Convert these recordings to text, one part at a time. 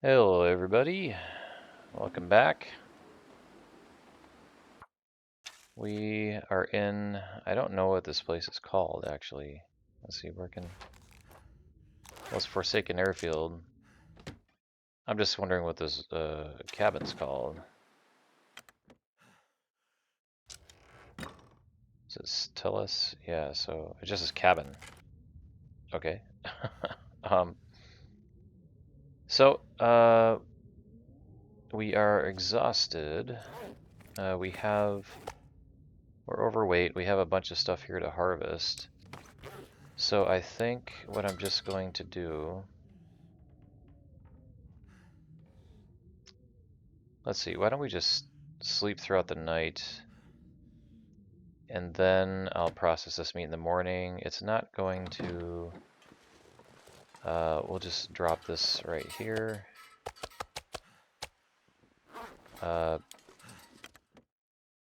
Hello everybody, welcome back. We are in, I don't know what this place is called actually. Let's see, well, it's Forsaken Airfield. I'm just wondering what this cabin's called. Does it tell us? Yeah, so it just says cabin. Okay. um, so, we are exhausted. We're overweight. We have a bunch of stuff here to harvest. So I think what I'm just going to do, let's see, why don't we just sleep throughout the night and then I'll process this meat in the morning. It's not going to, we'll just drop this right here.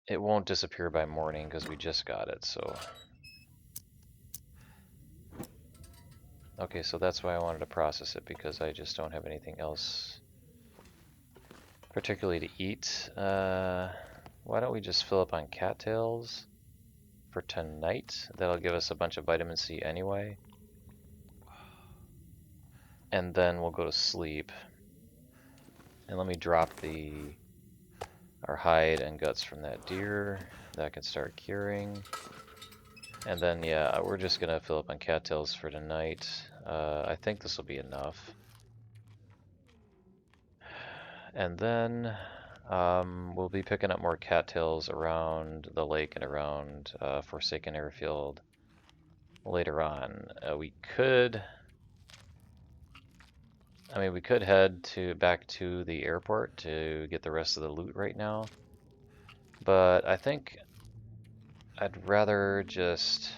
It won't disappear by morning because we just got it, so. Okay, so that's why I wanted to process it, because I just don't have anything else particularly to eat. Why don't we just fill up on cattails for tonight? That'll give us a bunch of vitamin C anyway. And then we'll go to sleep. And let me drop our hide and guts from that deer. That can start curing. And then, yeah, we're just gonna fill up on cattails for tonight. I think this will be enough. And then we'll be picking up more cattails around the lake and around Forsaken Airfield later on. We could head back to the airport to get the rest of the loot right now. But I think I'd rather just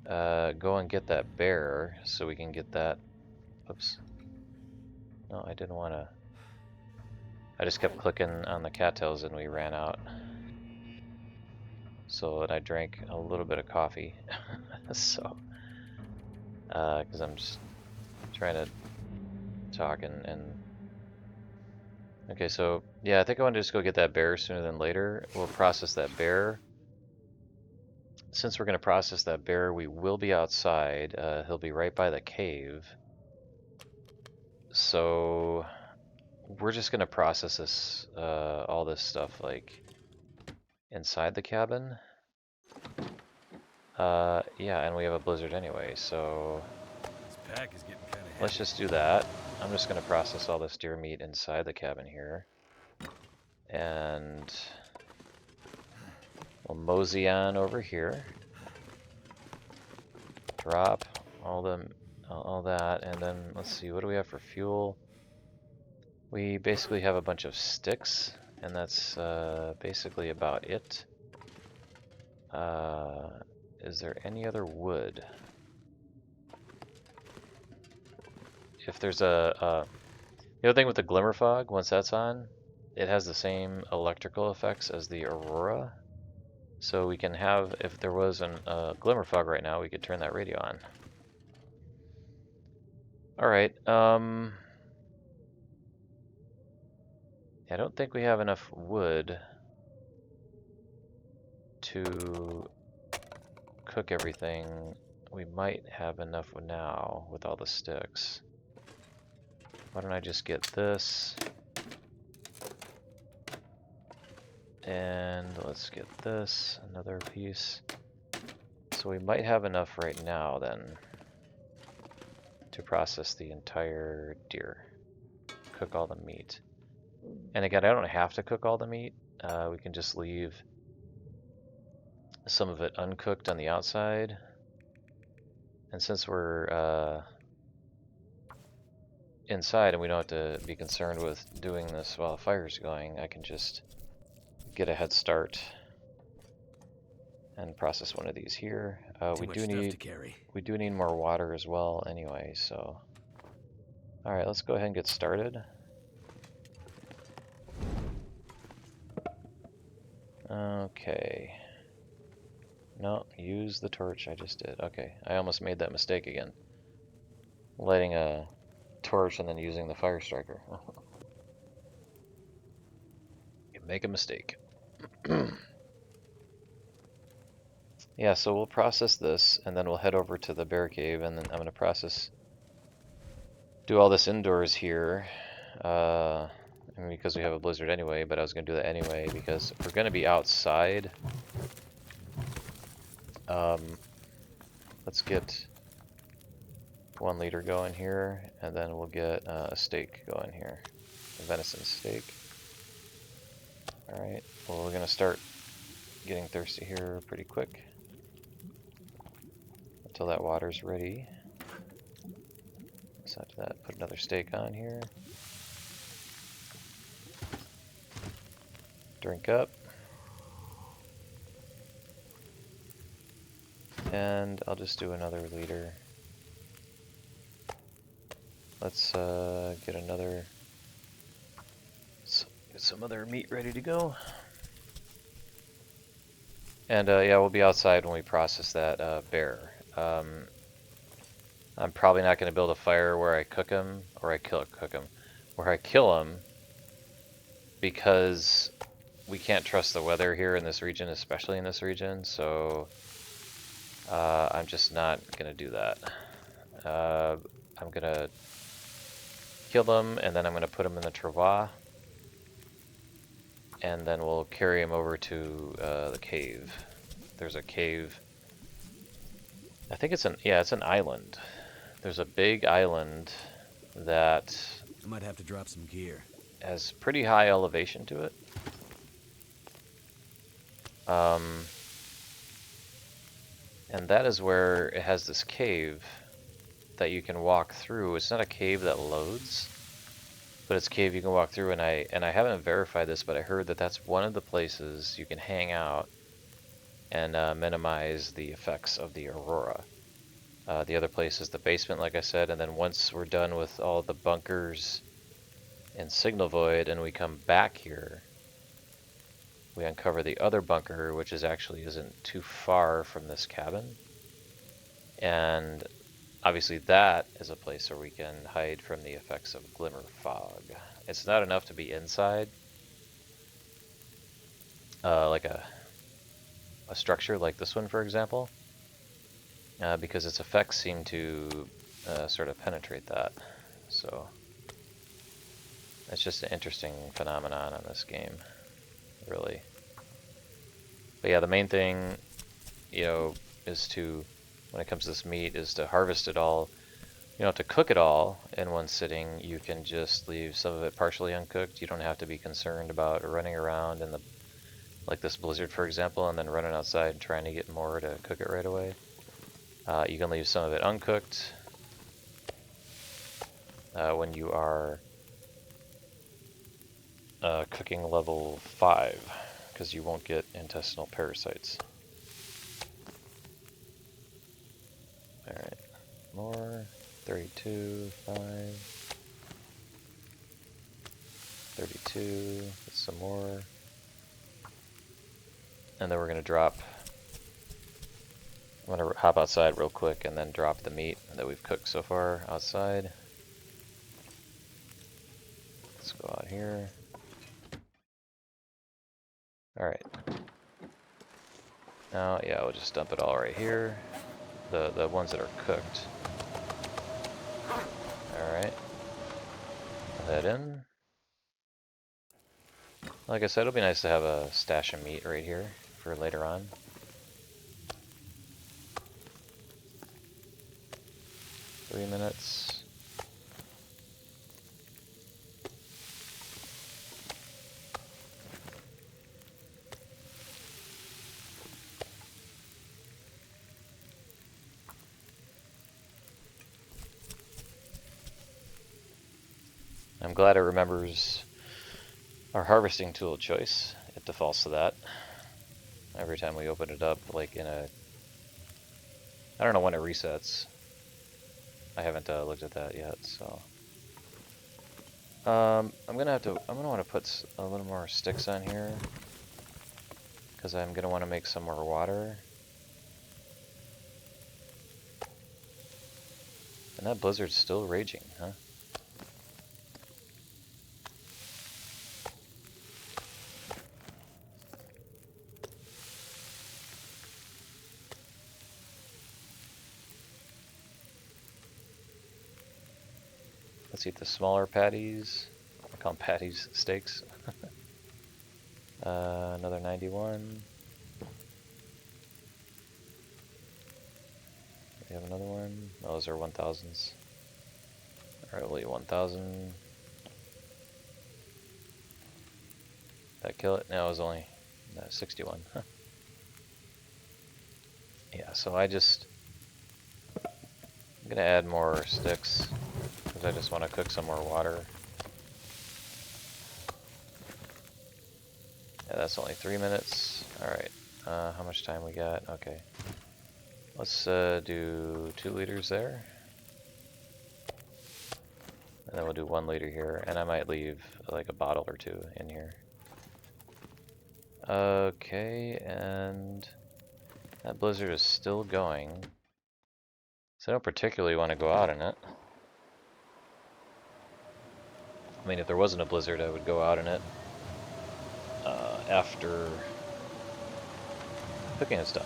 go and get that bear so we can get that. Oops. No, I didn't want to. I just kept clicking on the cattails and we ran out. So, and I drank a little bit of coffee. So, because I'm just trying to talk and. Okay, so yeah, I think I want to just go get that bear sooner than later. We'll process that bear. Since we're going to process that bear, we will be outside. He'll be right by the cave. So we're just going to process this, all this stuff like inside the cabin. Yeah, and we have a blizzard anyway, so This pack is getting kind of heavy. let's just do that. I'm just going to process all this deer meat inside the cabin here. And we'll mosey on over here. Drop all that, and then let's see, what do we have for fuel? We basically have a bunch of sticks, and that's basically about it. Is there any other wood? If there's the other thing with the glimmer fog, once that's on, it has the same electrical effects as the aurora. So we can have, if there was a glimmer fog right now, we could turn that radio on. Alright, I don't think we have enough wood to cook everything. We might have enough now with all the sticks. Why don't I just get this? And let's get this, another piece. So we might have enough right now then to process the entire deer. Cook all the meat. And again, I don't have to cook all the meat. We can just leave some of it uncooked on the outside. And since we're inside and we don't have to be concerned with doing this while the fire's going, I can just get a head start and process one of these here. We do need more water as well anyway, so alright, let's go ahead and get started. Okay. No, use the torch I just did. Okay, I almost made that mistake again. Lighting a torch and then using the fire striker. You make a mistake. Yeah, so we'll process this, and then we'll head over to the bear cave, and then I'm going to do all this indoors here, because we have a blizzard anyway, but I was going to do that anyway, because we're going to be outside. Let's get 1 liter going here, and then we'll get a steak going here, a venison steak. Alright, well we're going to start getting thirsty here pretty quick. Until that water's ready. So after that, put another steak on here. Drink up. And I'll just do another liter. Let's get some other meat ready to go. And yeah, we'll be outside when we process that bear. I'm probably not going to build a fire where I cook him, or where I kill him, because we can't trust the weather here in this region, especially in this region, so I'm just not going to do that. I'm going to kill them, and then I'm going to put them in the travois, and then we'll carry him over to the cave. There's a cave. I think it's an island. There's a big island that I might have to drop some gear. has pretty high elevation to it. And that is where it has this cave that you can walk through. It's not a cave that loads, but it's a cave you can walk through, and I haven't verified this, but I heard that that's one of the places you can hang out and minimize the effects of the aurora. The other place is the basement, like I said, and then once we're done with all the bunkers in Signal Void and we come back here, we uncover the other bunker, which isn't too far from this cabin. And obviously that is a place where we can hide from the effects of glimmer fog. It's not enough to be inside, like a structure like this one, for example. Because its effects seem to sort of penetrate that. So it's just an interesting phenomenon on this game, really. But yeah, the main thing, is to, when it comes to this meat, is to harvest it all. You don't have to cook it all in one sitting. You can just leave some of it partially uncooked. You don't have to be concerned about running around in like this blizzard, for example, and then running outside and trying to get more to cook it right away. You can leave some of it uncooked when you are cooking level 5, because you won't get intestinal parasites. Alright, more, 32, 5, 32, get some more, and then we're going to drop. I'm going to hop outside real quick and then drop the meat that we've cooked so far outside. Let's go out here. Alright. Now, yeah, we'll just dump it all right here. The ones that are cooked. Alright. Put that in. Like I said, it'll be nice to have a stash of meat right here for later on. Three minutes. I'm glad it remembers our harvesting tool choice. It defaults to that every time we open it up, like in a... I don't know when it resets. I haven't looked at that yet, so... I'm gonna want to put a little more sticks on here, because I'm gonna want to make some more water. And that blizzard's still raging, huh? Let's eat the smaller patties. I call them patties, steaks. Another 91. We have another one. Oh, those are 1000s. Alright, we'll eat 1000. That kill it? No, it was only 61. Huh. Yeah, so I'm gonna add more sticks because I just want to cook some more water. Yeah, that's only 3 minutes. Alright, how much time we got? Okay. Let's do 2 liters there. And then we'll do 1 liter here. And I might leave like a bottle or 2 in here. Okay, and that blizzard is still going. So I don't particularly want to go out in it. I mean, if there wasn't a blizzard, I would go out in it after cooking is done.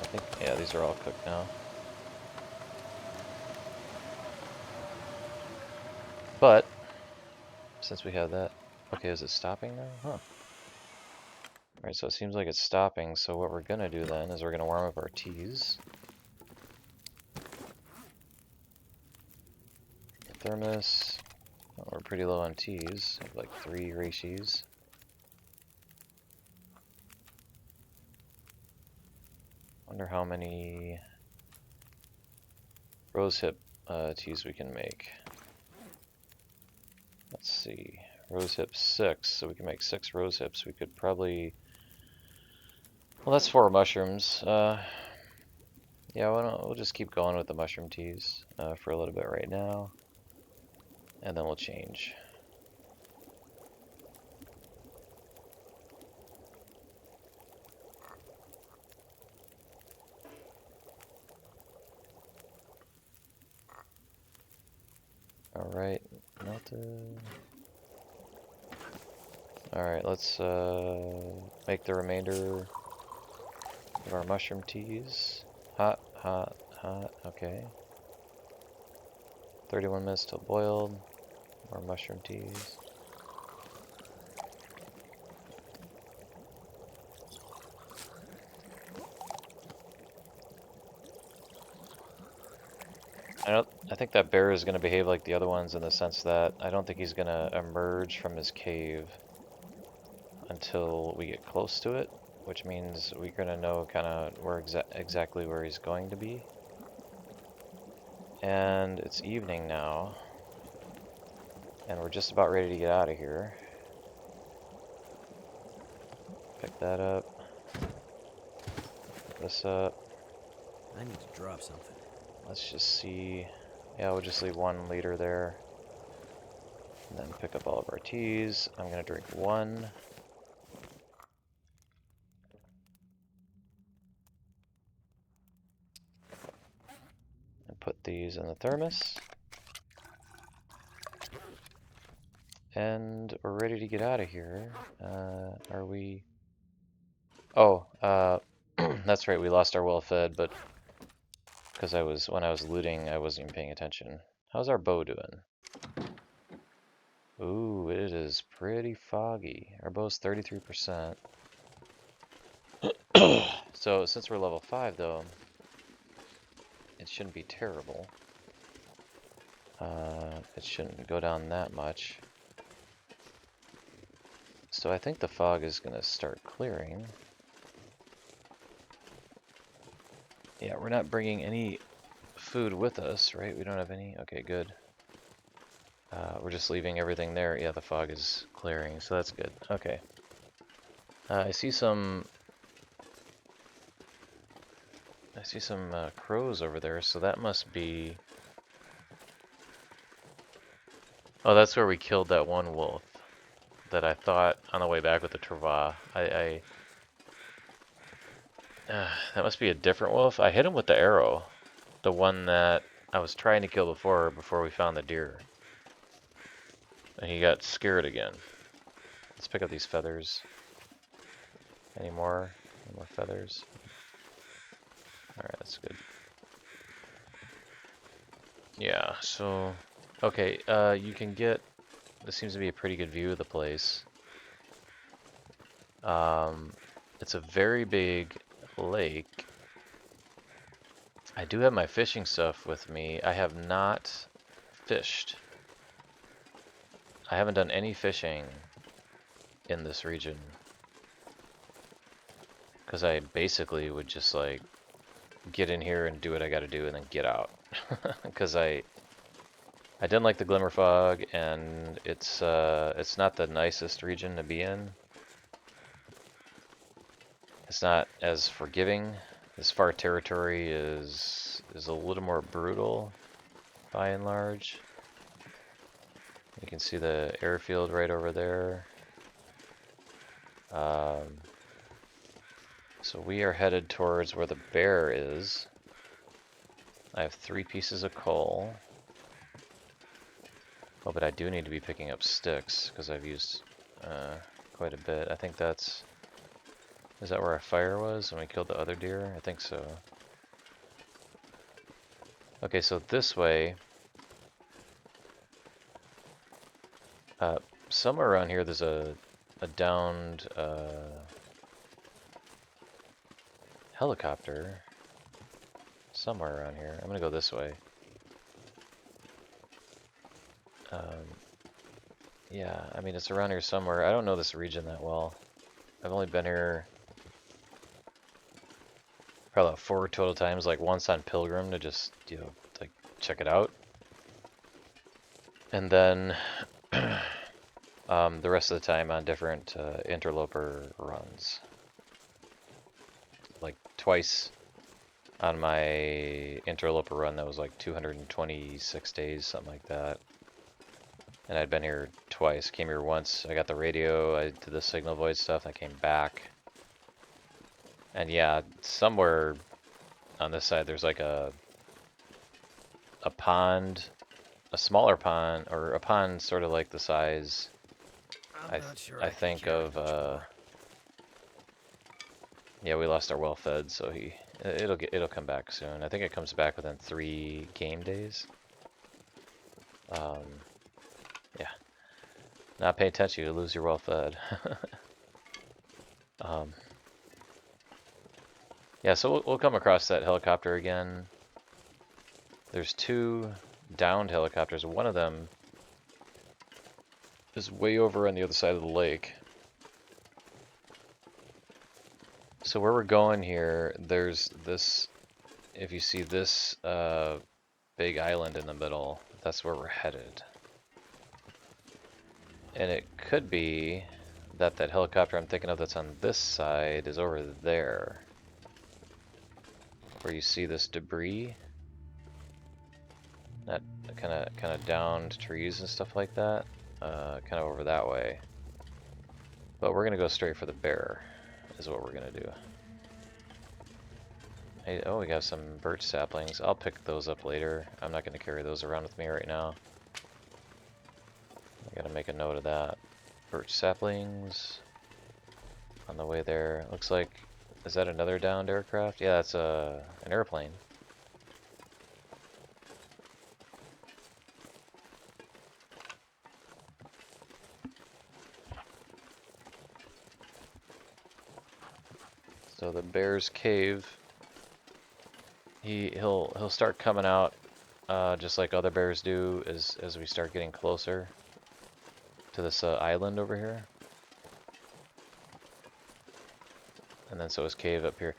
I think, yeah, these are all cooked now. But, since we have that, okay, is it stopping now? Huh. Alright, so it seems like it's stopping, so what we're gonna do then is we're gonna warm up our teas. Thermos. Well, we're pretty low on teas, like 3 reishi. Wonder how many rosehip teas we can make. Let's see, rosehip 6, so we can make 6 rosehips. We could probably, well, that's 4 mushrooms. Yeah, we'll just keep going with the mushroom teas for a little bit right now, and then we'll change. Alright, melted. Alright, let's make the remainder of our mushroom teas. Hot, hot, hot, okay. 31 minutes till boiled. More mushroom teas. I think that bear is going to behave like the other ones in the sense that I don't think he's going to emerge from his cave until we get close to it, which means we're going to know kind of where exactly where he's going to be. And it's evening now, and we're just about ready to get out of here. Pick that up. Pick this up. I need to drop something. Let's just see. Yeah, we'll just leave 1 liter there. And then pick up all of our teas. I'm going to drink 1. And put these in the thermos. And we're ready to get out of here. Are we... Oh, that's right, we lost our well-fed, but because when I was looting, I wasn't even paying attention. How's our bow doing? Ooh, it is pretty foggy. Our bow's 33%. So since we're level 5 though, it shouldn't be terrible. It shouldn't go down that much. So I think the fog is gonna start clearing. Yeah, we're not bringing any food with us, right? We don't have any? Okay, good. We're just leaving everything there. Yeah, the fog is clearing, so that's good. Okay. I see some crows over there, so that must be... Oh, that's where we killed that one wolf that I thought on the way back with the trava. That must be a different wolf. I hit him with the arrow. The one that I was trying to kill before we found the deer. And he got scared again. Let's pick up these feathers. Any more? Any more feathers? Alright, that's good. Yeah, so okay, you can get, this seems to be a pretty good view of the place. It's a very big lake. I do have my fishing stuff with me. I have not fished. I haven't done any fishing in this region because I basically would just like get in here and do what I got to do and then get out. Because I didn't like the glimmer fog, and it's not the nicest region to be in. It's not as forgiving. This far territory is a little more brutal by and large. You can see the airfield right over there. So we are headed towards where the bear is. I have 3 pieces of coal. Oh, but I do need to be picking up sticks because I've used quite a bit. I think that's... Is that where our fire was when we killed the other deer? I think so. Okay, so this way... somewhere around here there's a downed helicopter. Somewhere around here. I'm gonna go this way. Yeah, I mean it's around here somewhere. I don't know this region that well. I've only been here probably about 4 total times, like once on Pilgrim to just, you know, like check it out. And then the rest of the time on different Interloper runs. Like twice on my Interloper run that was like 226 days, something like that. And I'd been here twice. Came here once, I got the radio, I did the signal void stuff, I came back. And yeah, somewhere on this side there's like a pond, a smaller pond, or a pond sort of like the size I think of yeah, we lost our well fed, so it'll come back soon. I think it comes back within 3 game days. Yeah. Not pay attention, you lose your well fed. Yeah, so we'll come across that helicopter again. There's 2 downed helicopters. One of them is way over on the other side of the lake. So where we're going here, there's this, if you see this big island in the middle, that's where we're headed. And it could be that helicopter I'm thinking of that's on this side is over there. Where you see this debris. That kind of downed trees and stuff like that. Kind of over that way. But we're gonna go straight for the bear, is what we're gonna do. Hey, oh, we got some birch saplings. I'll pick those up later. I'm not gonna carry those around with me right now. I gotta make a note of that. Birch saplings on the way there. Looks like, is that another downed aircraft? Yeah, that's an airplane. So the bear's cave, he'll start coming out just like other bears do as we start getting closer to this island over here. And then so is cave up here.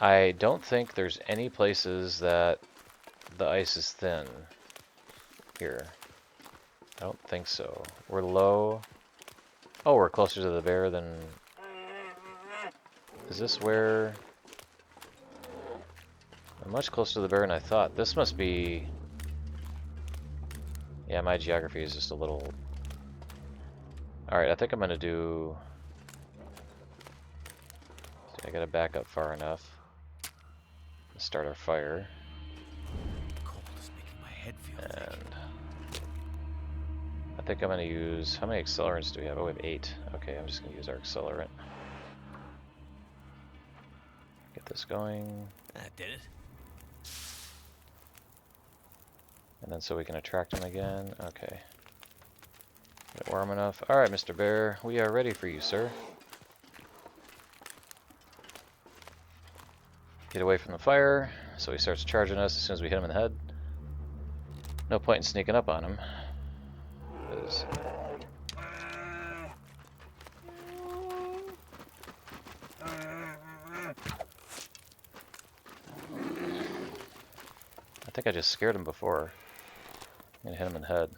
I don't think there's any places that the ice is thin here. I don't think so. We're low. Oh, we're closer to the bear than... Is this where... I'm much closer to the bear than I thought. This must be... Yeah, my geography is just a little... Alright, I think I'm gonna do... I gotta back up far enough. Start our fire. Cold is making my head feel And... I think I'm gonna use... How many accelerants do we have? Oh, we have 8. Okay, I'm just gonna use our accelerant. Get this going. That did it. And then so we can attract him again. Okay. Get it warm enough. Alright, Mr. Bear, we are ready for you, sir. Get away from the fire. So he starts charging us as soon as we hit him in the head. No point in sneaking up on him. 'Cause I think I just scared him before. I'm gonna hit him in the head.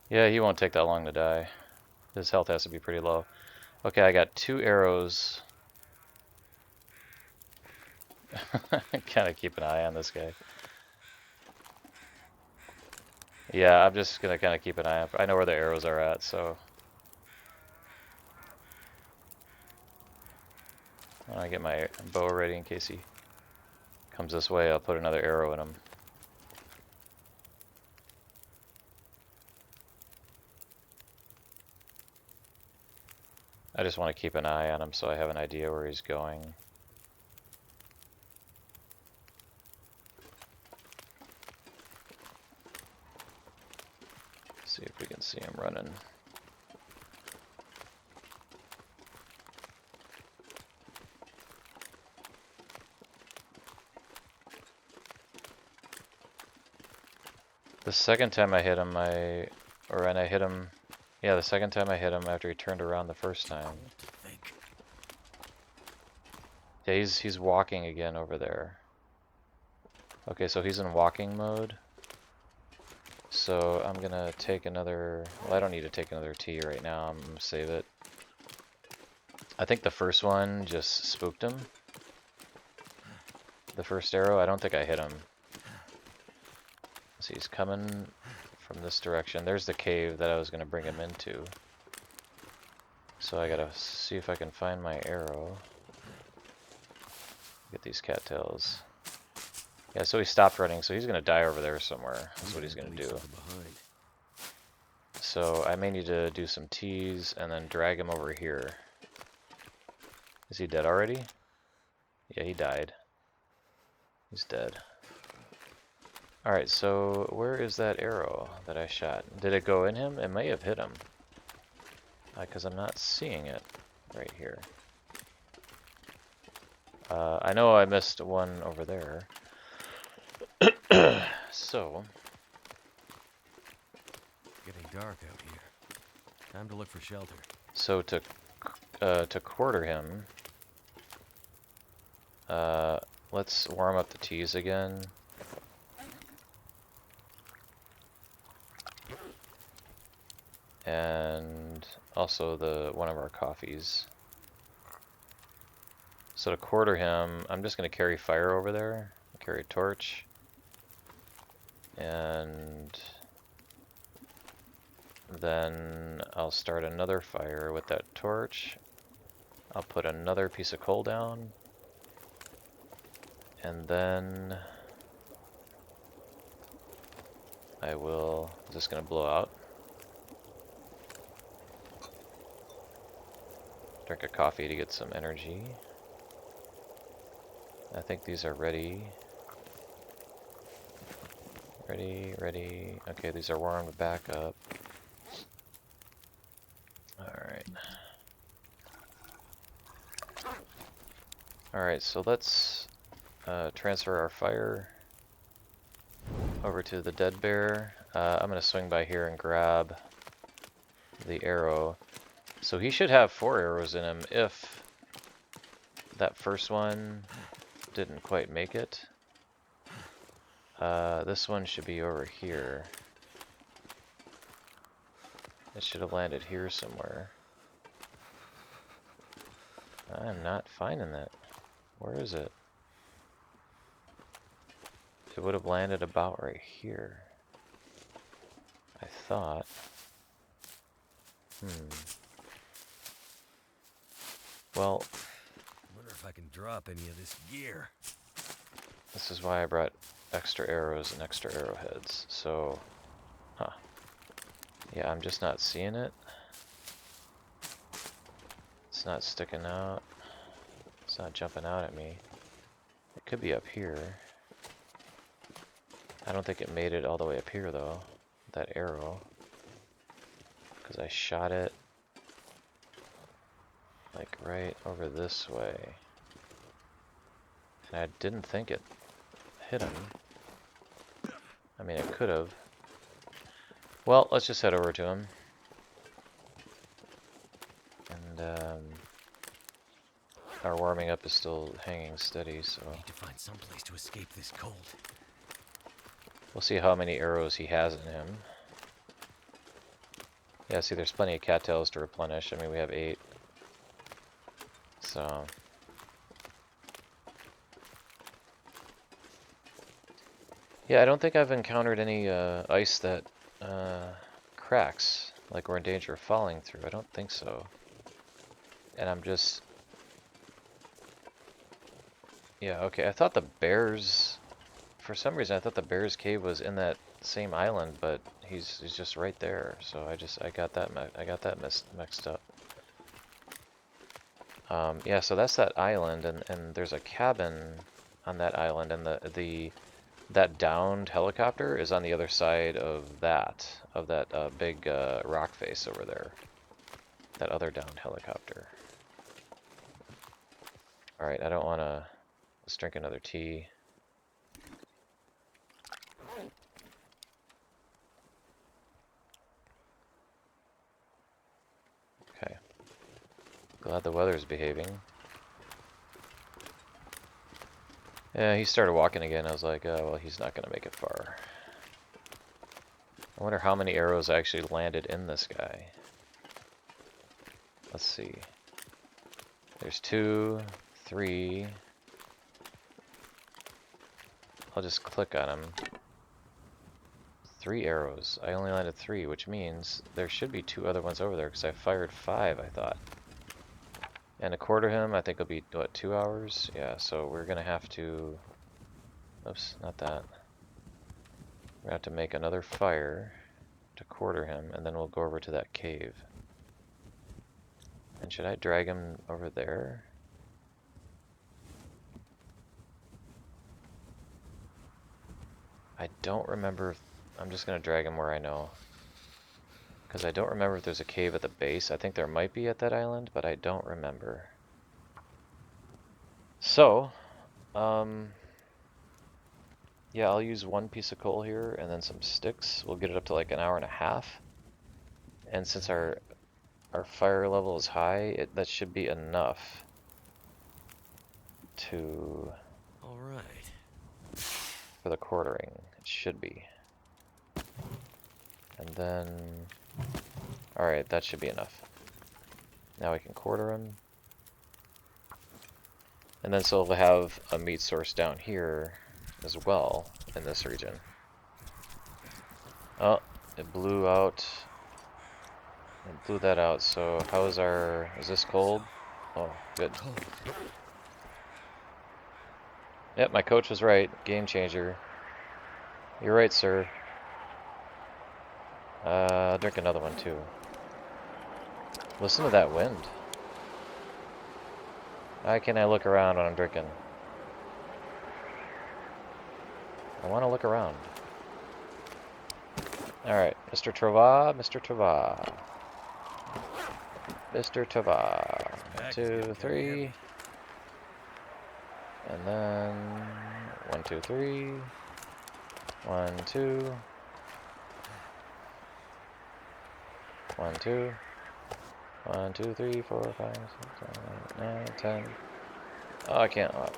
Yeah, he won't take that long to die. His health has to be pretty low. Okay, I got 2 arrows. Kind of keep an eye on this guy. Yeah, I'm just gonna kind of keep an eye on. I know where the arrows are at, so. I get my bow ready in case he comes this way. I'll put another arrow in him. I just want to keep an eye on him so I have an idea where he's going. See if we can see him running. The second time I hit him, yeah, the second time I hit him after he turned around the first time. Yeah, he's walking again over there. Okay, so he's in walking mode. So I'm gonna take another, well, I don't need to take another T right now, I'm gonna save it. I think the first one just spooked him. The first arrow, I don't think I hit him. So he's coming from this direction. There's the cave that I was gonna bring him into. So I gotta see if I can find my arrow. Get these cattails. Yeah, so he stopped running, so he's gonna die over there somewhere. That's what he's gonna do. So I may need to do some T's and then drag him over here. Is he dead already? Yeah, he died. He's dead. Alright, so where is that arrow that I shot? Did it go in him? It may have hit him. Because I'm not seeing it right here. I know I missed one over there. So. Getting dark out here. Time to look for shelter. So to quarter him, let's warm up the teas again. And also one of our coffees. So to quarter him, I'm just going to carry fire over there, carry a torch, and then I'll start another fire with that torch. I'll put another piece of coal down, and then I will, is this going to blow out? Drink a coffee to get some energy. I think these are ready. Ready. Okay, these are warmed back up. Alright. Alright, so let's transfer our fire over to the dead bear. I'm going to swing by here and grab the arrow. So he should have 4 arrows in him if that first one didn't quite make it. This one should be over here. It should have landed here somewhere. I'm not finding that. Where is it? It would have landed about right here, I thought. Well, Wonder if I can drop any of this gear. this is why I brought extra arrows and extra arrowheads. So, yeah, I'm just not seeing it. It's not sticking out. It's not jumping out at me. It could be up here. I don't think it made it all the way up here though, that arrow. Because I shot it like right over this way. And I didn't think it hit him. I mean, it could have. Well, let's just head over to him. And our warming up is still hanging steady, so Need to find some place to escape this cold. we'll see how many arrows he has in him. Yeah, see, there's plenty of cattails to replenish. I mean, we have 8. So yeah, I don't think I've encountered any ice that cracks, like we're in danger of falling through. I don't think so. And I'm just... Yeah, okay, I thought the bears... For some reason, I thought the bear's cave was in that same island, but he's just right there. So I got that mixed up. Yeah, so that's that island, and there's a cabin on that island, and that downed helicopter is on the other side of that big rock face over there. That other downed helicopter. All right, I don't want to. Let's drink another tea. Okay. Glad the weather's behaving. Yeah, he started walking again. I was like, oh, well, he's not going to make it far. I wonder how many arrows actually landed in this guy. Let's see. There's 2, 3. I'll just click on him. 3 arrows. I only landed 3, which means there should be 2 other ones over there because I fired 5, I thought. And to quarter him, I think it'll be, what, 2 hours? Yeah, so we're going to have to... Oops, not that. We're going to have to make another fire to quarter him, and then we'll go over to that cave. And should I drag him over there? I don't remember if... I'm just going to drag him where I know. Because I don't remember if there's a cave at the base. I think there might be at that island, but I don't remember. So, yeah, I'll use 1 piece of coal here and then some sticks. We'll get it up to like an hour and a half. And since our fire level is high, that should be enough to... All right. For the quartering. It should be. And then... Alright, that should be enough. Now we can quarter them. And then so we'll have a meat source down here as well in this region. Oh, it blew out. It blew that out, so how is our... Is this cold? Oh, good. Yep, my coach was right. Game changer. You're right, sir. I'll drink another one too. Listen to that wind. How can I look around when I'm drinking? I want to look around. Alright, Mr. Trava, Mr. Trava. Mr. Trava. 1, 2, 3. And then 1, 2, 3. 1, 2. 1, 2. 1, 2, 3, 4, 5, 6, 7, 8, 9, 10. Oh, I can't. Oh, okay.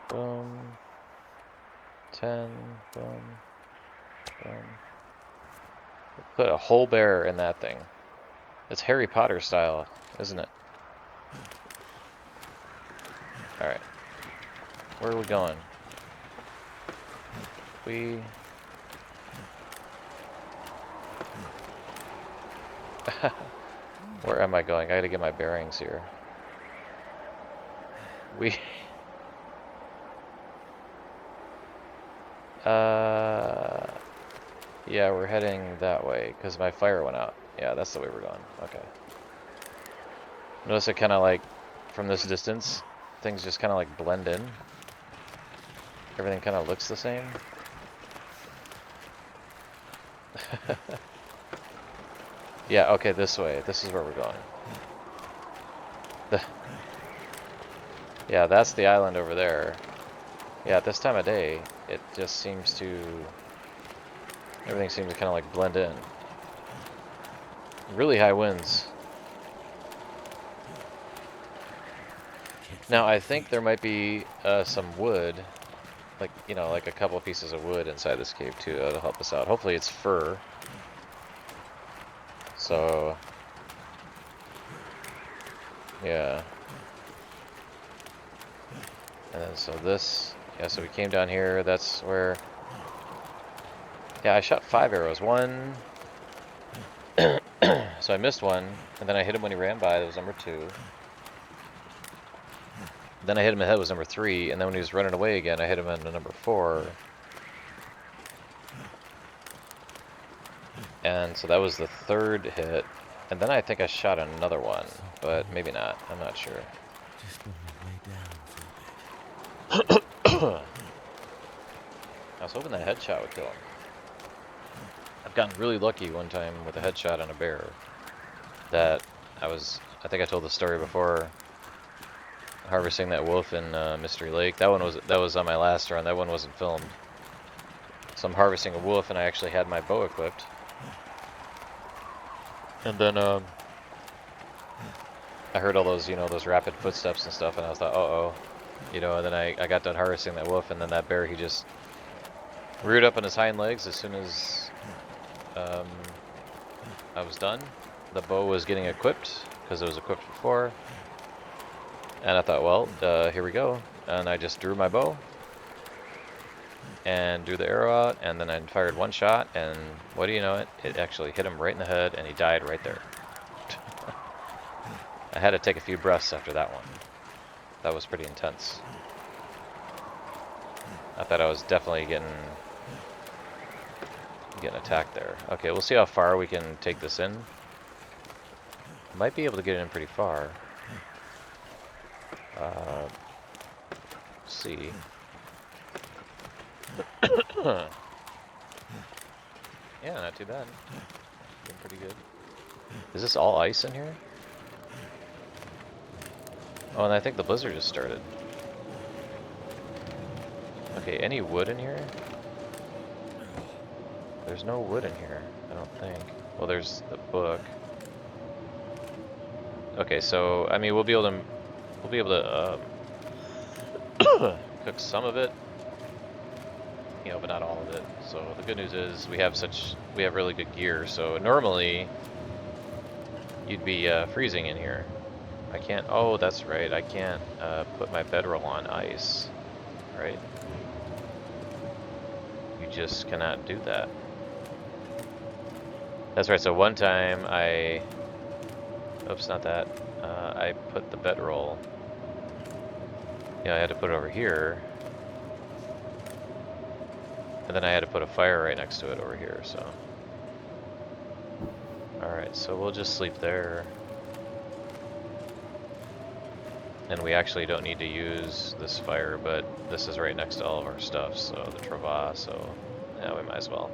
Boom. 10. Boom. Boom. Put a whole bear in that thing. It's Harry Potter style, isn't it? Alright. Where are we going? Where am I going? I gotta get my bearings here. Yeah, we're heading that way because my fire went out. Yeah, that's the way we're going. Okay. Notice it kind of like, from this distance, things just kind of like blend in. Everything kind of looks the same. Yeah, okay, this way. This is where we're going. Yeah, that's the island over there. Yeah, at this time of day, it just seems to... Everything seems to kind of like blend in. Really high winds. Now, I think there might be some wood, like, you know, like a couple pieces of wood inside this cave too. That'll help us out. Hopefully it's fur. So, yeah. And then so this, yeah, so we came down here. That's where, yeah, I shot 5 arrows. One, so I missed one, and then I hit him when he ran by. That was number 2. Then I hit him in the head, was number 3, and then when he was running away again, I hit him in the number 4. And so that was the 3rd hit. And then I think I shot another one, but maybe not. I'm not sure. Just let me lay down for a bit. I was hoping that headshot would kill him. I've gotten really lucky one time with a headshot on a bear. That I think I told the story before, harvesting that wolf in Mystery Lake. That was on my last run. That one wasn't filmed. So I'm harvesting a wolf, and I actually had my bow equipped. And then I heard all those, you know, those rapid footsteps and stuff, and I was like, uh-oh. You know, and then I got done harvesting that wolf, and then that bear, he just reared up on his hind legs as soon as I was done. The bow was getting equipped, because it was equipped before. And I thought, well, here we go. And I just drew my bow, and drew the arrow out, and then I fired one shot, and what do you know, it actually hit him right in the head, and he died right there. I had to take a few breaths after that one. That was pretty intense. I thought I was definitely getting attacked there. Okay, we'll see how far we can take this in. Might be able to get it in pretty far. Let's see. Yeah, not too bad. Doing pretty good. Is this all ice in here? Oh, and I think the blizzard just started. Okay, any wood in here? There's no wood in here, I don't think. Well, there's the book. Okay, so I mean, we'll be able to cook some of it, you know, but not all of it. So the good news is we have really good gear. So normally you'd be freezing in here. I can't. Oh, that's right. I can't put my bedroll on ice, right? You just cannot do that. That's right. So one time oops, not that. I put the bedroll. Yeah, I had to put it over here. And then I had to put a fire right next to it over here, so. Alright, so we'll just sleep there. And we actually don't need to use this fire, but this is right next to all of our stuff, so the travas, so yeah, we might as well.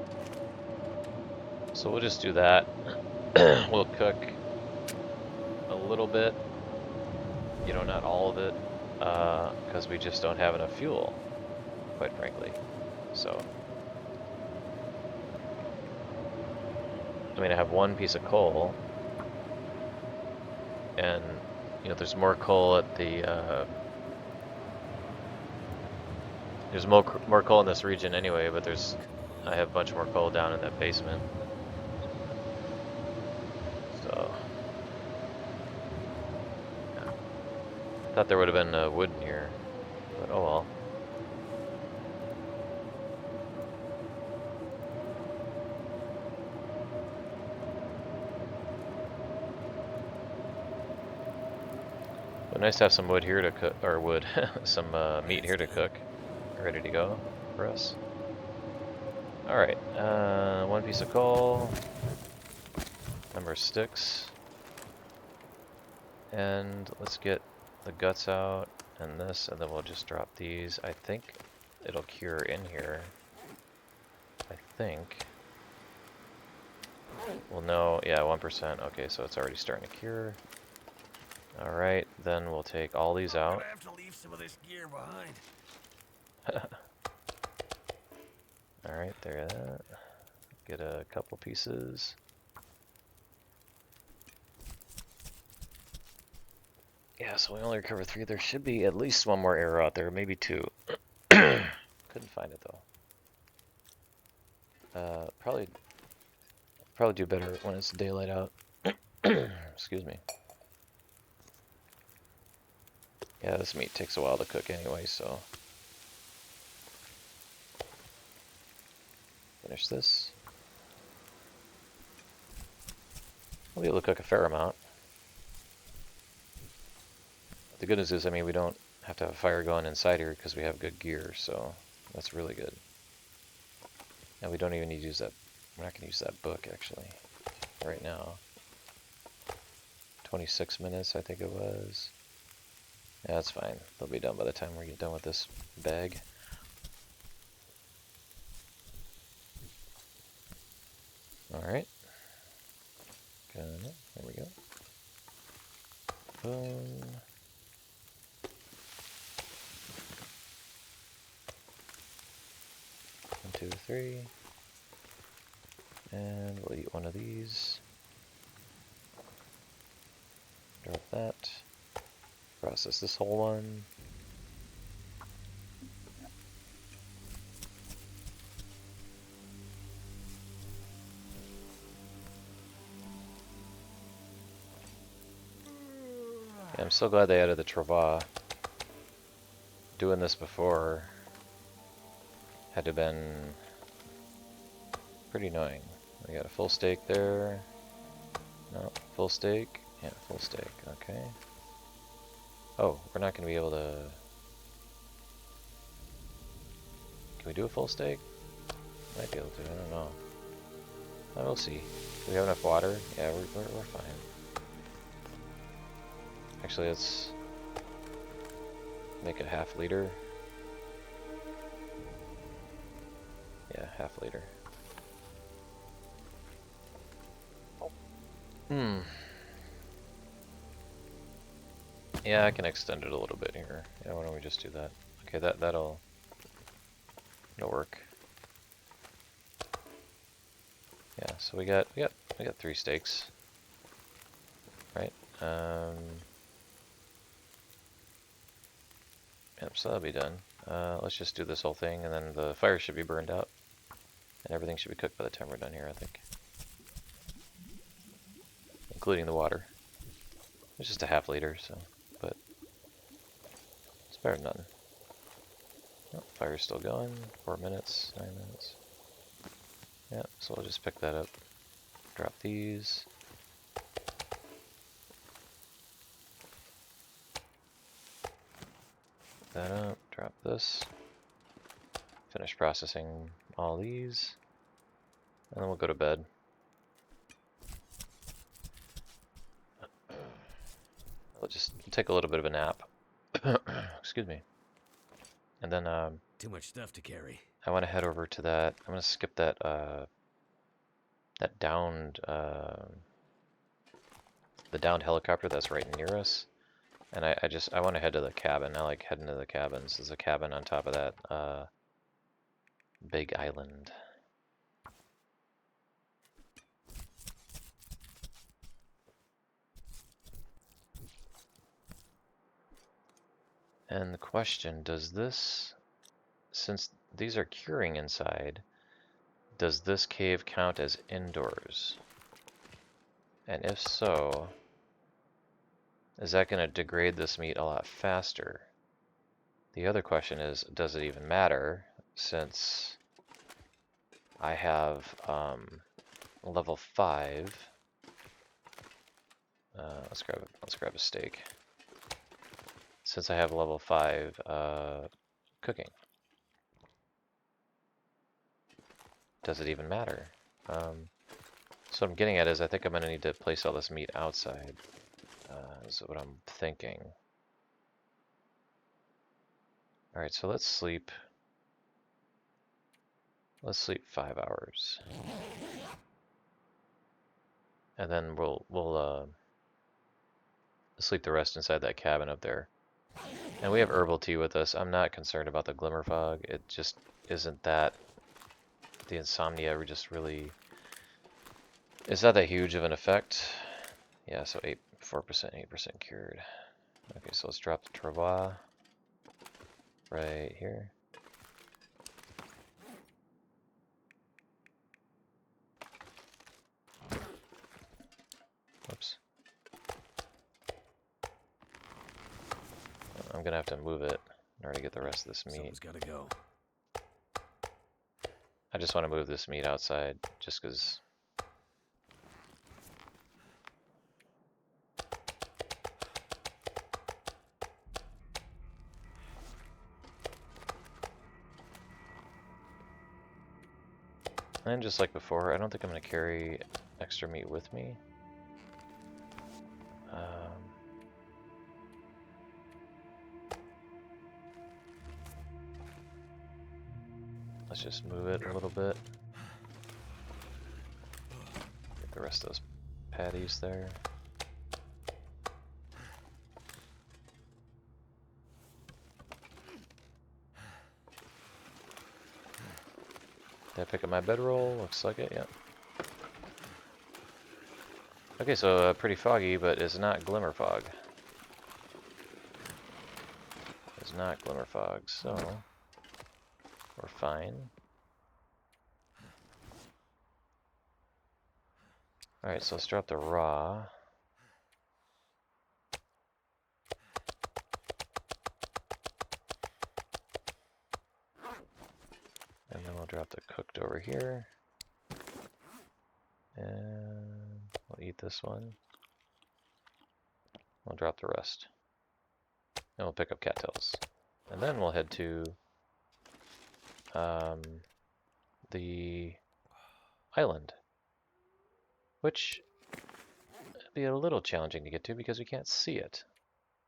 So we'll just do that. We'll cook a little bit, you know, not all of it, because we just don't have enough fuel, quite frankly. So, I mean, I have one piece of coal, and you know, there's more coal at the there's more coal in this region anyway, but I have a bunch more coal down in that basement. So, yeah. Thought there would have been wood in here, but oh well. But nice to have some wood here to cook, or wood, some meat here to cook, ready to go for us. Alright, one piece of coal, number of sticks, and let's get the guts out and this, and then we'll just drop these. I think it'll cure in here. I think. Well, no, yeah, 1%. Okay, so it's already starting to cure. Alright, then we'll take all these out. I'm gonna have to leave some of this gear behind. Alright, there that. Get a couple pieces. Yeah, so we only recovered 3. There should be at least one more arrow out there, maybe 2. Couldn't find it though. Probably do better when it's daylight out. Excuse me. Yeah, this meat takes a while to cook anyway, so finish this. We'll be able to cook a fair amount. The good news is, I mean, we don't have to have a fire going inside here because we have good gear, so that's really good. And we don't even need to use that. We're not going to use that book, actually, right now. 26 minutes, I think it was. Yeah, that's fine. They'll be done by the time we get done with this bag. Alright. There we go. Boom. One, 2, 3. And we'll eat one of these. Drop that. Process this whole one. Yeah, I'm so glad they added the trava. Doing this before had to have been pretty annoying. We got a full steak there. No, full steak. Yeah, full steak. Okay. Oh, we're not going to be able to... Can we do a full steak? Might be able to, I don't know. Oh, we'll see. Do we have enough water? Yeah, we're fine. Actually, let's make it half liter. Yeah, half liter. Yeah, I can extend it a little bit here. Yeah, why don't we just do that? Okay, that'll work. Yeah, so we got 3 steaks, right? Yep, so that'll be done. Let's just do this whole thing, and then the fire should be burned out, and everything should be cooked by the time we're done here, I think, including the water. It's just a half liter, so, but it's better than nothing. Oh, fire's still going. 4 minutes, 9 minutes. Yeah, so we'll just pick that up. Drop these. That up, drop this. Finish processing all these. And then we'll go to bed. We'll just take a little bit of a nap. Excuse me. And then Too much stuff to carry. I want to head over to that. I'm going to skip that that downed the downed helicopter that's right near us. And I want to head to the cabin. I like heading to the cabins. There's a cabin on top of that big island. And the question, does this, since these are curing inside, does this cave count as indoors? And if so, is that going to degrade this meat a lot faster? The other question is, does it even matter, since I have level 5. Let's grab a steak. Since I have level 5 cooking. does it even matter? So what I'm getting at is I think I'm going to need to place all this meat outside, is what I'm thinking. Alright, so let's sleep. Let's sleep 5 hours. And then we'll sleep the rest inside that cabin up there. And we have herbal tea with us. I'm not concerned about the glimmer fog. It just isn't that. The insomnia just really. It's not that huge of an effect. Yeah, so 4%, 8% cured. Okay, so let's drop the travois right here. Oops. I'm gonna have to move it in order to get the rest of this meat. Someone's gotta go. I just want to move this meat outside, just because. And just like before, I don't think I'm going to carry extra meat with me. Let's just move it a little bit. Get the rest of those patties there. Did I pick up my bedroll? Looks like it, yeah. Okay, so pretty foggy, but it's not glimmer fog. It's not glimmer fog, so we're fine. Alright, so let's drop the raw. And then we'll drop the cooked over here. And we'll eat this one. We'll drop the rest. And we'll pick up cattails. And then we'll head to the island. Which would be a little challenging to get to because we can't see it.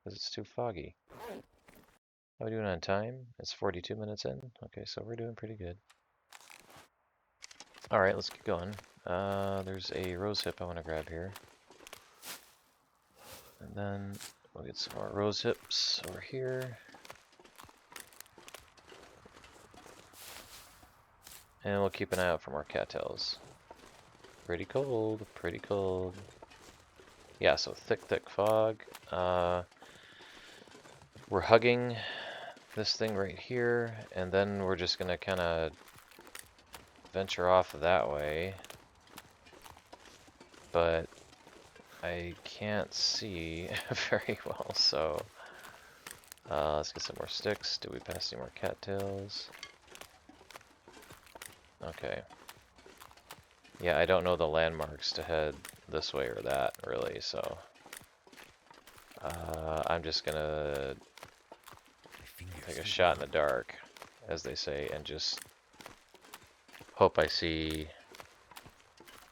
Because it's too foggy. How are we doing on time? It's 42 minutes in. Okay, so we're doing pretty good. Alright, let's get going. There's a rose hip I want to grab here. And then we'll get some more rose hips over here. And we'll keep an eye out for more cattails. Pretty cold, pretty cold. Yeah, so thick fog. We're hugging this thing right here, and then we're just gonna kind of venture off that way. But I can't see very well, so let's get some more sticks. Did we pass any more cattails? Okay. Yeah, I don't know the landmarks to head this way or that, really, so I'm just gonna take a shot in the dark, as they say, and just hope I see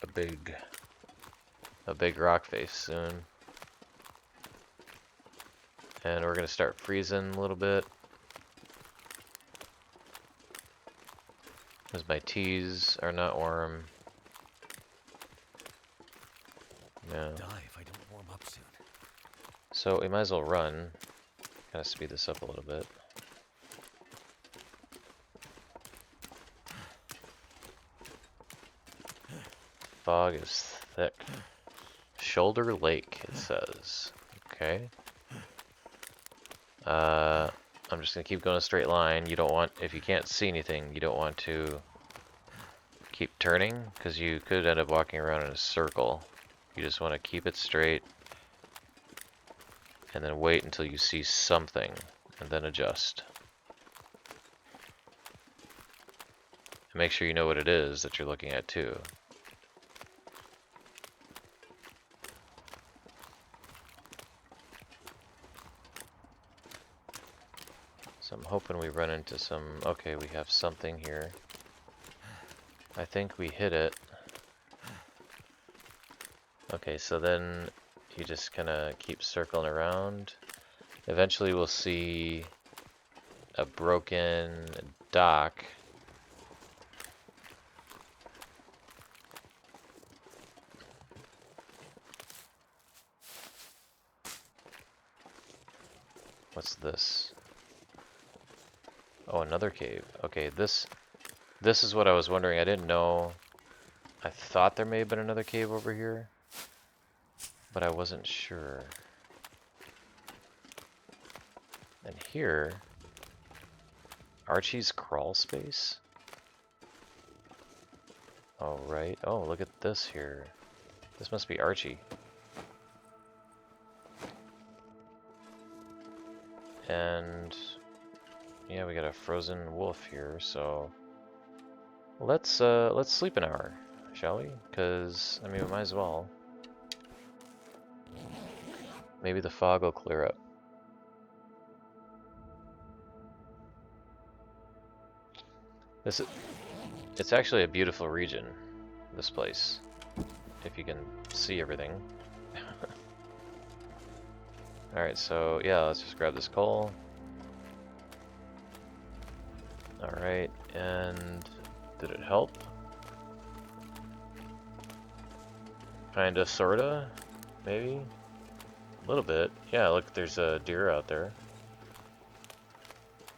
a big rock face soon. And we're gonna start freezing a little bit. Because my teas are not warm. No. Die if I don't warm up soon. So we might as well run. Kind of speed this up a little bit. Fog is thick. Shoulder Lake, it says. Okay. I'm just gonna keep going a straight line. You don't want, if you can't see anything, you don't want to keep turning, because you could end up walking around in a circle. You just want to keep it straight, and then wait until you see something, and then adjust. And make sure you know what it is that you're looking at too. So I'm hoping we run into some, okay, we have something here. I think we hit it. Okay, so then you just kind of keep circling around. Eventually we'll see a broken dock. What's this? Oh, another cave. Okay, this is what I was wondering. I didn't know. I thought there may have been another cave over here, but I wasn't sure. And here, Archie's crawl space? Oh, right. Oh, look at this here. This must be Archie. And yeah, we got a frozen wolf here, so let's sleep an hour, shall we? Because I mean, we might as well. Maybe the fog will clear up. It's actually a beautiful region, this place, if you can see everything. Alright, so yeah, let's just grab this coal. Alright, and did it help? Kinda, sorta, maybe? A little bit. Yeah, look, there's a deer out there.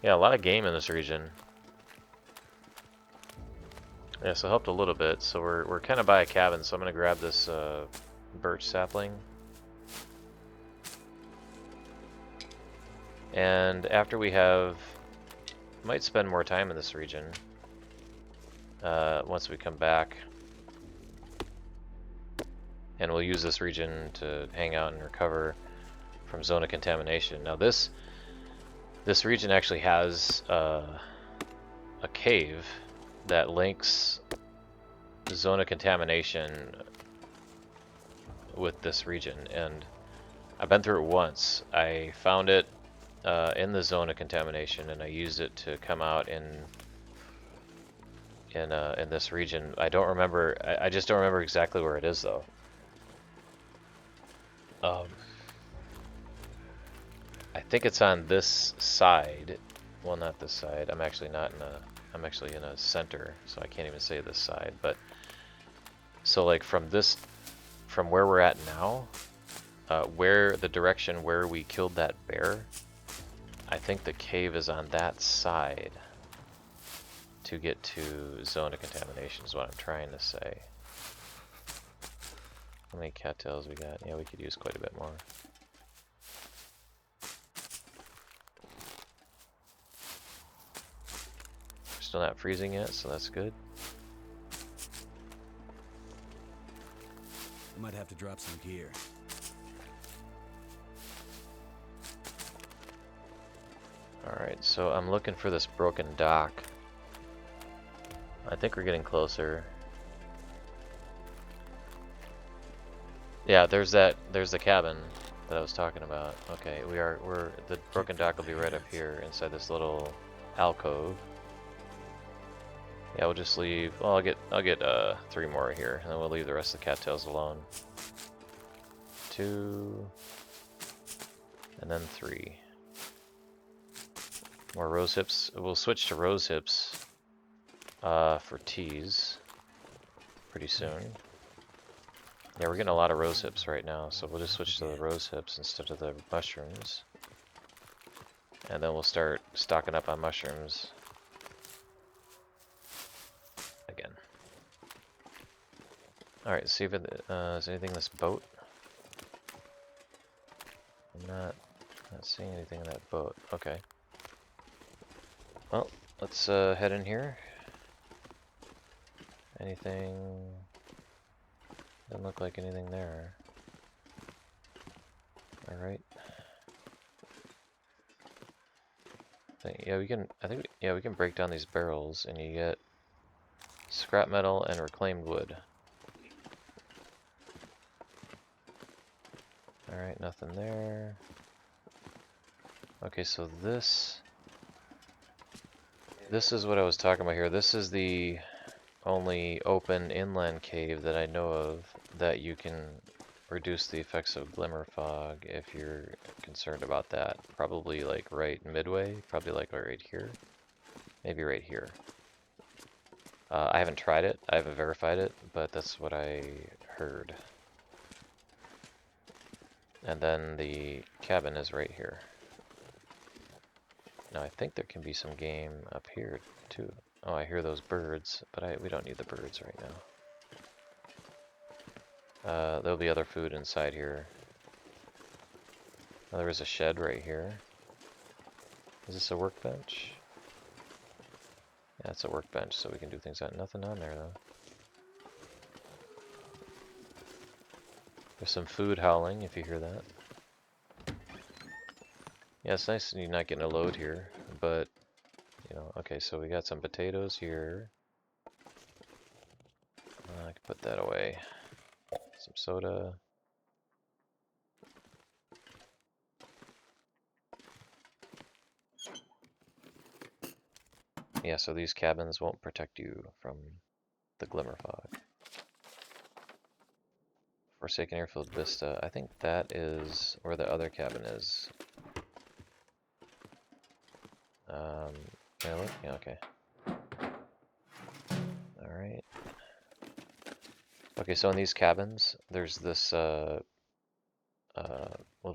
Yeah, a lot of game in this region. Yeah, so it helped a little bit. So we're kind of by a cabin, so I'm gonna grab this birch sapling. And after we might spend more time in this region once we come back. And we'll use this region to hang out and recover from zone of contamination. Now this region actually has a cave that links the zone of contamination with this region, and I've been through it once. I found it in the zone of contamination, and I used it to come out in this region. I don't remember. I just don't remember exactly where it is though. I think it's on this side. Well, not this side. I'm actually not in a. I'm actually in a center, so I can't even say this side. But so like from where we're at now, where the direction where we killed that bear, I think the cave is on that side to get to zone of contamination is what I'm trying to say. How many cattails we got? Yeah, we could use quite a bit more. Still not freezing yet, so that's good. I might have to drop some gear. Alright, so I'm looking for this broken dock. I think we're getting closer. Yeah, there's the cabin that I was talking about. Okay, the broken dock will be right up here inside this little alcove. Yeah, we'll just leave. Well, I'll get 3 more here, and then we'll leave the rest of the cattails alone. 2, and then 3. More rose hips. We'll switch to rose hips for teas pretty soon. Yeah, we're getting a lot of rose hips right now, so we'll just switch to the rose hips instead of the mushrooms. And then we'll start stocking up on mushrooms again. Alright, see if there's anything in this boat. I'm not seeing anything in that boat. Okay. Well, let's head in here. Anything? Doesn't look like anything there. Alright. Yeah, we can break down these barrels and you get scrap metal and reclaimed wood. Alright, nothing there. Okay, so this is what I was talking about here. This is the only open inland cave that I know of that you can reduce the effects of glimmer fog if you're concerned about that. Probably like right midway, probably like right here. Maybe right here. I haven't tried it, I haven't verified it, but that's what I heard. And then the cabin is right here. Now I think there can be some game up here too. Oh, I hear those birds, but we don't need the birds right now. There'll be other food inside here. Oh, there is a shed right here. Is this a workbench? Yeah, it's a workbench, so we can do things out. Nothing on there though. There's some food howling if you hear that. Yeah, it's nice you're not getting a load here, but you know, okay, so we got some potatoes here. I can put that away. Some soda. Yeah, so these cabins won't protect you from the glimmer fog. Forsaken Airfield Vista. I think that is where the other cabin is. Can I look? Yeah, okay. Alright. Okay, so in these cabins, there's this little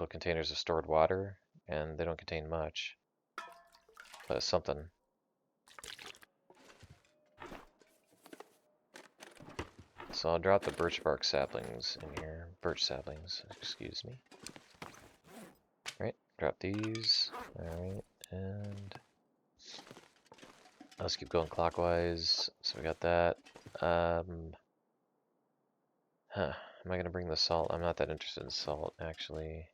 containers of stored water, and they don't contain much, but something. So I'll drop the birch bark saplings in here. Birch saplings, excuse me. Right, drop these. Alright, and let's keep going clockwise. So we got that. Am I gonna bring the salt? I'm not that interested in salt, actually.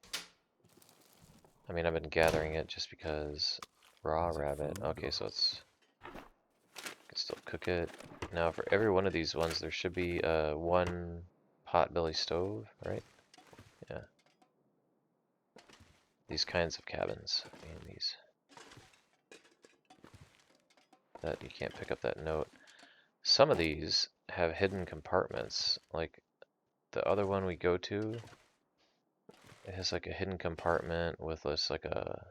I mean, I've been gathering it just because. Raw rabbit. Okay, so it's... can still cook it. Now, for every one of these ones, there should be one potbelly stove, right? Yeah. These kinds of cabins. I mean, these. That you can't pick up that note. Some of these have hidden compartments. Like the other one we go to, it has like a hidden compartment with this like a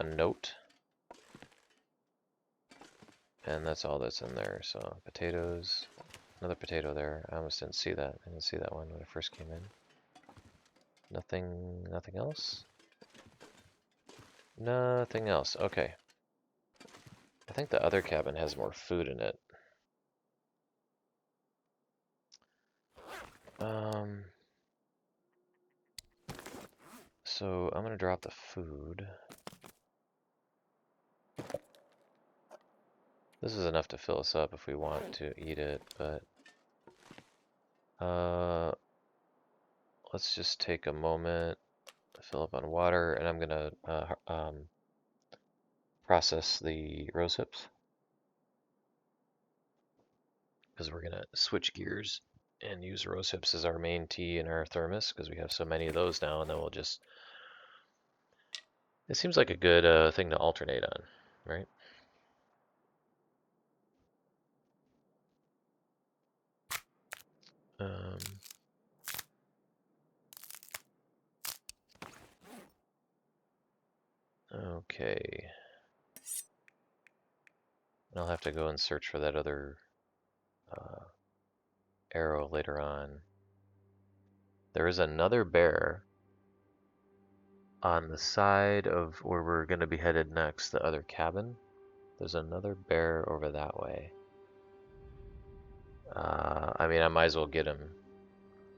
note. And that's all that's in there. So potatoes, another potato there. I almost didn't see that. I didn't see that one when I first came in. Nothing else? Nothing else. Okay. I think the other cabin has more food in it. So I'm gonna drop the food. This is enough to fill us up if we want to eat it, but let's just take a moment to fill up on water, and I'm gonna process the rose hips because we're gonna switch gears and use rose hips as our main tea in our thermos because we have so many of those now, and then we'll just. It seems like a good thing to alternate on, right? Okay. I'll have to go and search for that other arrow later on. There is another bear on the side of where we're going to be headed next, the other cabin. There's another bear over that way. I mean, I might as well get him,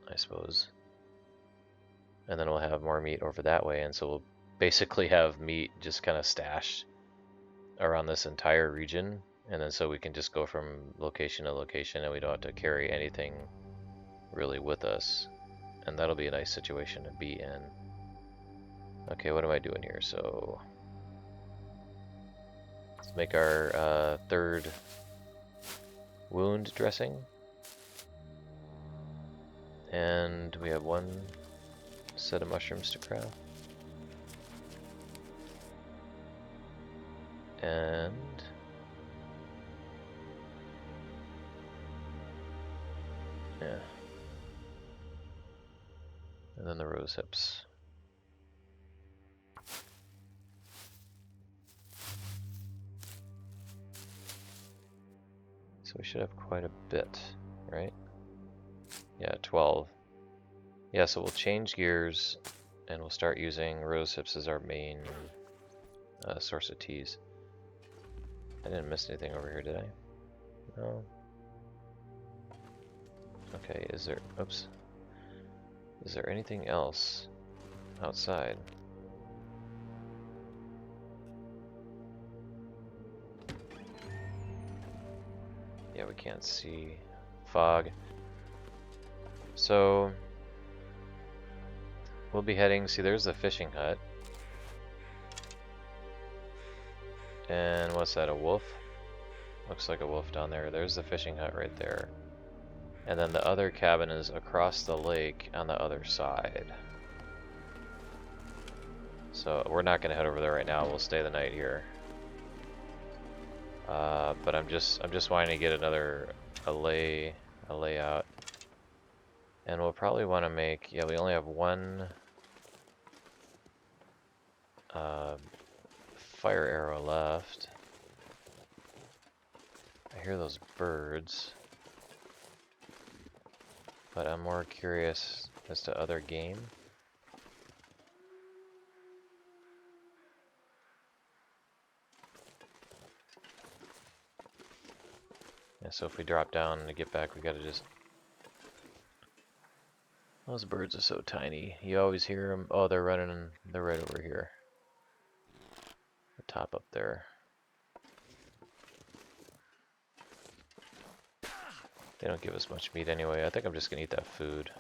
I suppose. And then we'll have more meat over that way, and so we'll basically have meat just kind of stashed around this entire region, and then so we can just go from location to location, and we don't have to carry anything really with us. And that'll be a nice situation to be in. Okay, what am I doing here? So let's make our third wound dressing. And we have one set of mushrooms to craft. And Yeah. And then the rose hips. So we should have quite a bit, right? Yeah, 12. Yeah, so we'll change gears and we'll start using rose hips as our main source of teas. I didn't miss anything over here, did I? No. Okay, is there, oops. Is there anything else outside? Yeah, we can't see. Fog. So, we'll be heading, see there's the fishing hut. And what's that, a wolf? Looks like a wolf down there. There's the fishing hut right there. And then the other cabin is across the lake on the other side. So we're not gonna head over there right now. We'll stay the night here. But I'm just wanting to get a layout. And we'll probably want to make, yeah, we only have one fire arrow left. I hear those birds. But I'm more curious as to other game. Yeah, so if we drop down to get back, we gotta just... Those birds are so tiny. You always hear them. Oh, they're running. They're right over here. The top up there. They don't give us much meat anyway. I think I'm just gonna eat that food.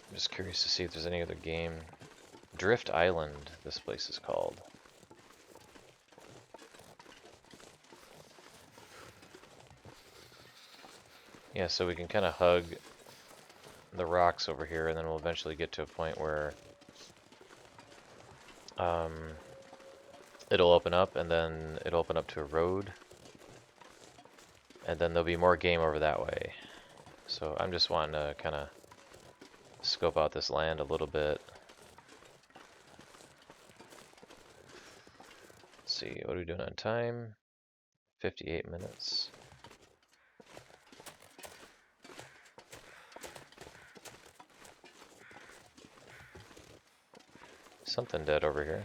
I'm just curious to see if there's any other game. Drift Island, this place is called. Yeah, so we can kind of hug the rocks over here, and then we'll eventually get to a point where it'll open up, and then it'll open up to a road, and then there'll be more game over that way. So I'm just wanting to kind of scope out this land a little bit. Let's see, what are we doing on time? 58 minutes. Something dead over here.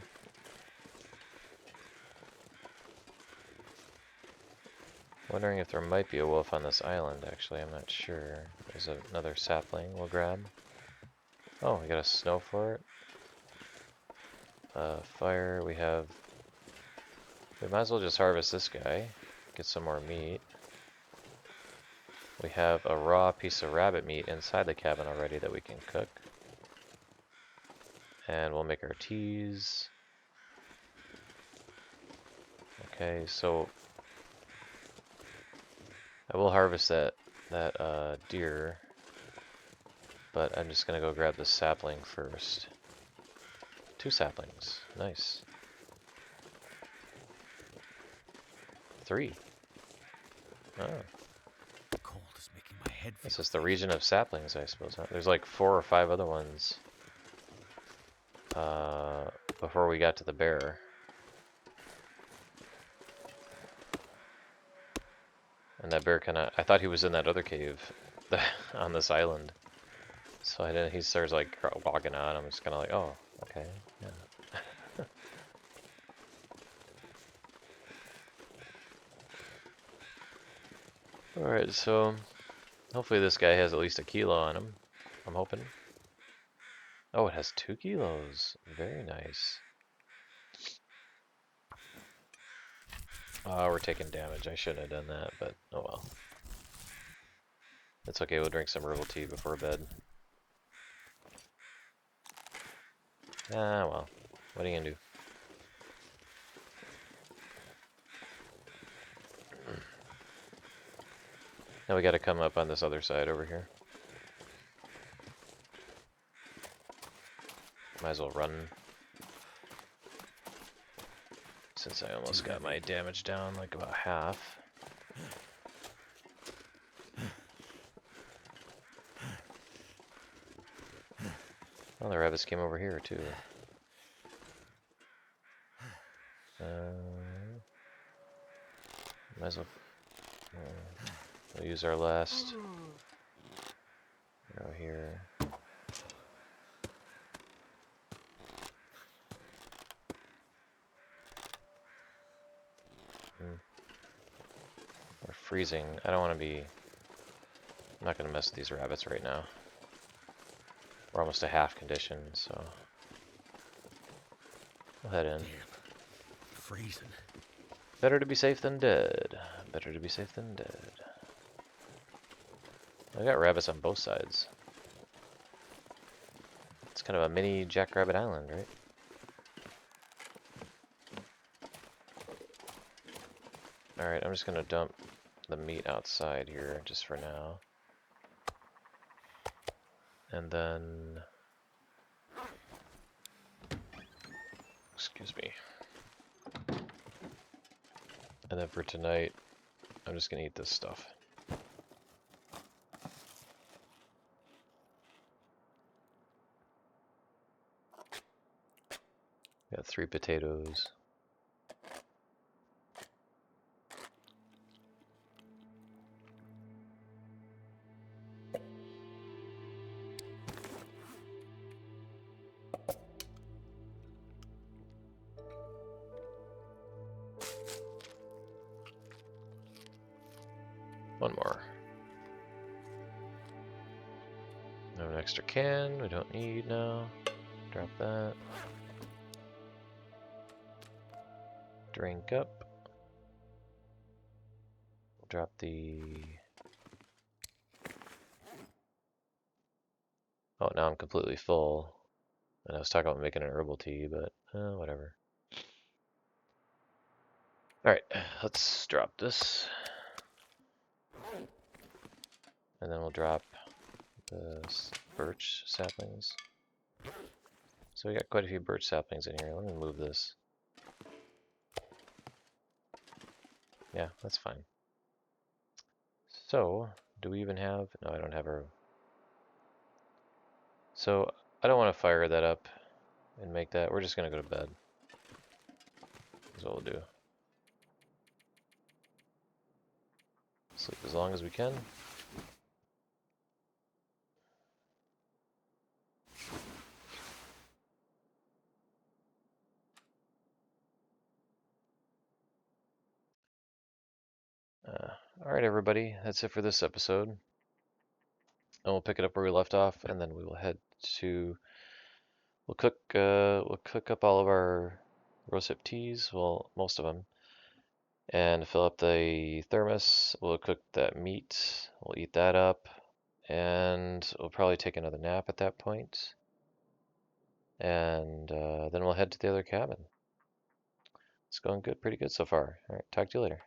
Wondering if there might be a wolf on this island, actually. I'm not sure. There's another sapling we'll grab. Oh, we got a snow fort. Fire, we have... We might as well just harvest this guy. Get some more meat. We have a raw piece of rabbit meat inside the cabin already that we can cook. And we'll make our teas. Okay, so I will harvest that deer, but I'm just gonna go grab the sapling first. 2 saplings, nice. 3. Oh. The cold is making my head feel. This is the region of saplings, I suppose. Huh? There's like 4 or 5 other ones before we got to the bear. And that bear kind of, I thought he was in that other cave on this island. So I didn't, he starts like walking on. I'm just kind of like, oh, okay, yeah. Alright, so hopefully this guy has at least a kilo on him. I'm hoping. Oh, it has 2 kilos. Very nice. Oh, we're taking damage. I shouldn't have done that, but oh well. It's okay, we'll drink some herbal tea before bed. Ah, well. What are you gonna do? Now we gotta come up on this other side over here. Might as well run. since I almost got my damage down like about half. Oh, the rabbits came over here too. Might as well. We'll use our last arrow here. We're freezing. I don't want to be. I'm not going to mess with these rabbits right now. We're almost to half condition, so we'll head in. Damn. Freezing. Better to be safe than dead. Better to be safe than dead. I got rabbits on both sides. It's kind of a mini Jackrabbit Island, right? Alright, I'm just gonna dump the meat outside here just for now. And then... Excuse me. And then for tonight, I'm just gonna eat this stuff. Got 3 potatoes. One more. Have an extra can we don't need now. Drop that. Drink up. Drop the... Oh, now I'm completely full. And I was talking about making an herbal tea, but whatever. Alright, let's drop this. And then we'll drop the birch saplings. So we got quite a few birch saplings in here. Let me move this. Yeah, that's fine. So, do we even have... No, I don't have a... So, I don't want to fire that up and make that. We're just going to go to bed. That's what we'll do. Sleep as long as we can. Alright everybody, that's it for this episode. And we'll pick it up where we left off, and then we will head to... We'll cook up all of our rosehip teas, well, most of them. And fill up the thermos. We'll cook that meat. We'll eat that up. And we'll probably take another nap at that point. And then we'll head to the other cabin. It's going good, pretty good so far. Alright, talk to you later.